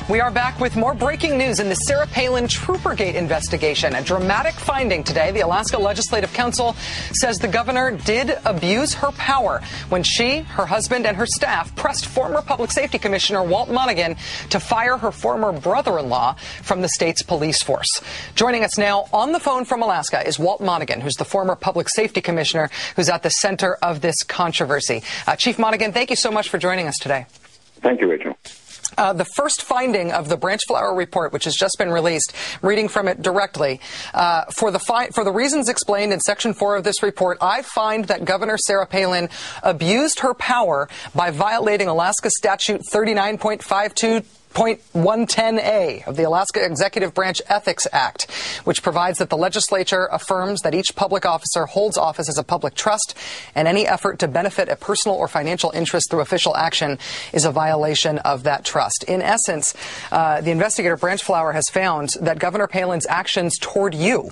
We are back with more breaking news in the Sarah Palin Troopergate investigation. A dramatic finding today. The Alaska Legislative Council says the governor did abuse her power when she, her husband, and her staff pressed former Public Safety Commissioner Walt Monegan to fire her former brother-in-law from the state's police force. Joining us now on the phone from Alaska is Walt Monegan, who's the former Public Safety Commissioner who's at the center of this controversy. Chief Monegan, thank you so much for joining us today. Thank you, Rachel. The first finding of the Branch Flower report, which has just been released, reading from it directly, for the reasons explained in Section 4 of this report, I find that Governor Sarah Palin abused her power by violating Alaska Statute 39.52.110A of the Alaska Executive Branch Ethics Act, which provides that the legislature affirms that each public officer holds office as a public trust, and any effort to benefit a personal or financial interest through official action is a violation of that trust. In essence, the investigator Branch Flower has found that Governor Palin's actions toward you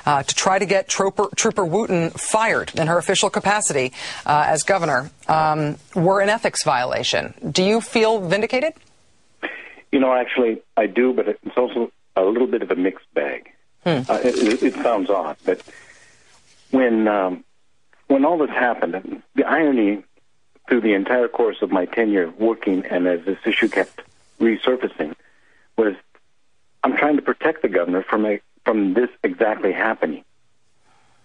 to try to get Trooper Wooten fired in her official capacity as governor were an ethics violation. Do you feel vindicated? You know, actually, I do, but it's also a little bit of a mixed bag. It sounds odd, but when all this happened, the irony through the entire course of my tenure working and as this issue kept resurfacing was I'm trying to protect the governor from this exactly happening.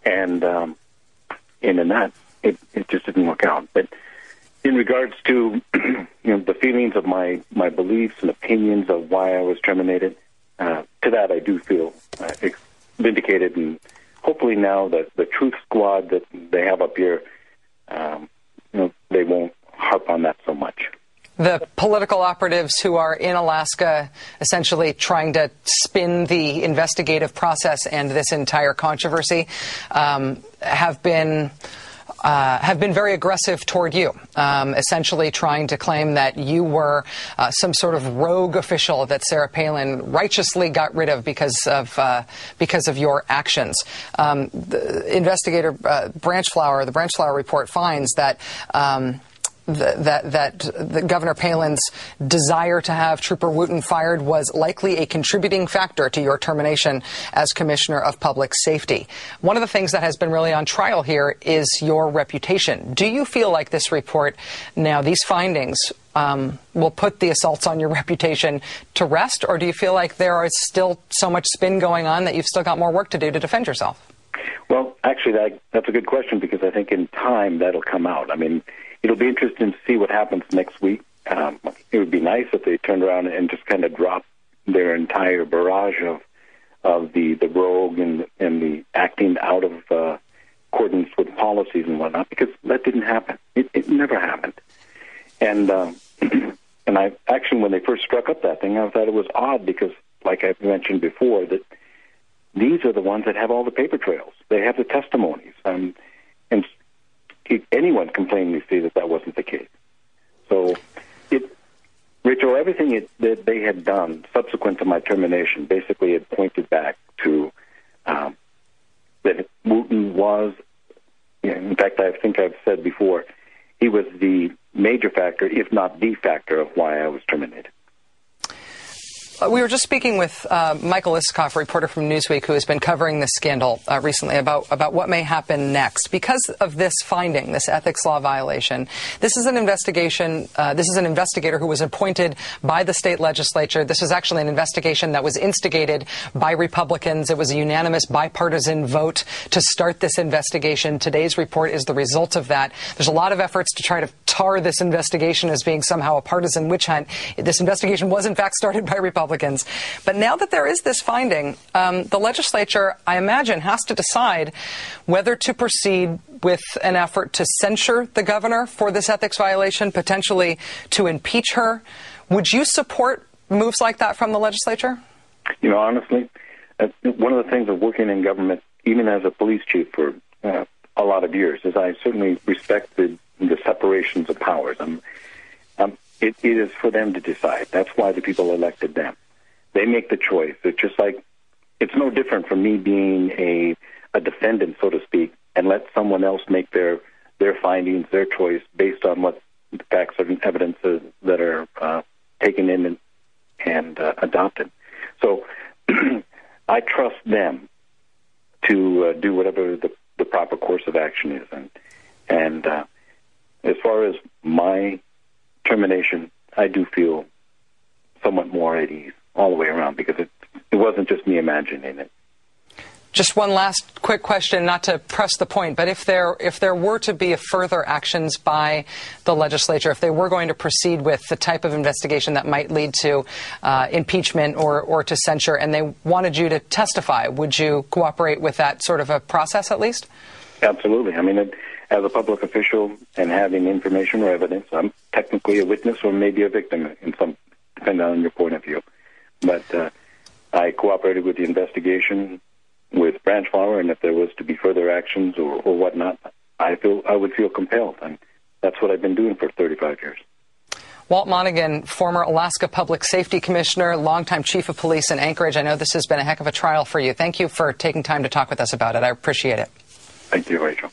And in that, it just didn't work out. But in regards to the feelings of my beliefs and opinions of why I was terminated, to that I do feel vindicated, and hopefully now that the Truth Squad that they have up here, they won't harp on that so much. The political operatives who are in Alaska essentially trying to spin the investigative process and this entire controversy have been very aggressive toward you, essentially trying to claim that you were some sort of rogue official that Sarah Palin righteously got rid of because of your actions. The investigator Branch Flower, the Branch Flower report finds that that the Governor Palin's desire to have Trooper Wooten fired was likely a contributing factor to your termination as Commissioner of Public Safety. One of the things that has been really on trial here is your reputation. Do you feel like this report, now these findings, will put the assaults on your reputation to rest, or do you feel like there is still so much spin going on that you've still got more work to do to defend yourself? Well, actually, that's a good question, because I think in time that'll come out. I mean, it'll be interesting to see what happens next week. It would be nice if they turned around and just kind of dropped their entire barrage of the rogue and the acting out of accordance with policies and whatnot, because that didn't happen. It never happened. And and I actually, when they first struck up that thing, I thought it was odd because, like I mentioned before, that these are the ones that have all the paper trails. They have the testimonies. And anyone can plainly see that wasn't the case. So, Rachel, everything that they had done subsequent to my termination basically had pointed back to that Wooten was, in fact, I think I've said before, he was the major factor, if not the factor, of why I was terminated. We were just speaking with Michael Isikoff, a reporter from Newsweek, who has been covering this scandal recently about what may happen next. Because of this finding, this ethics law violation, this is an investigation. This is an investigator who was appointed by the state legislature. This is actually an investigation that was instigated by Republicans. It was a unanimous bipartisan vote to start this investigation. Today's report is the result of that. There's a lot of efforts to try to tar this investigation as being somehow a partisan witch hunt. This investigation was, in fact, started by Republicans. But now that there is this finding, the legislature, I imagine, has to decide whether to proceed with an effort to censure the governor for this ethics violation, potentially to impeach her. Would you support moves like that from the legislature? You know, honestly, one of the things of working in government, even as a police chief for a lot of years, is I certainly respected the separations of powers. It is for them to decide. That's why the people elected them. They make the choice. It's just like, it's no different from me being a defendant, so to speak, and let someone else make their findings, their choice, based on what facts and evidences that are taken in and adopted. So I trust them to do whatever the proper course of action is. And as far as my termination, I do feel somewhat more at ease all the way around, because it wasn't just me imagining it. Just one last quick question, not to press the point, but if there were to be further actions by the legislature, if they were going to proceed with the type of investigation that might lead to impeachment or to censure, and they wanted you to testify, would you cooperate with that sort of a process at least? Absolutely. I mean, as a public official and having information or evidence, I'm technically a witness or maybe a victim in some, depending on your point of view. But I cooperated with the investigation with Branch Flower, and if there was to be further actions or whatnot, I would feel compelled, and that's what I've been doing for 35 years. Walt Monegan, former Alaska Public Safety Commissioner, longtime Chief of Police in Anchorage. I know this has been a heck of a trial for you. Thank you for taking time to talk with us about it. I appreciate it. Thank you, Rachel.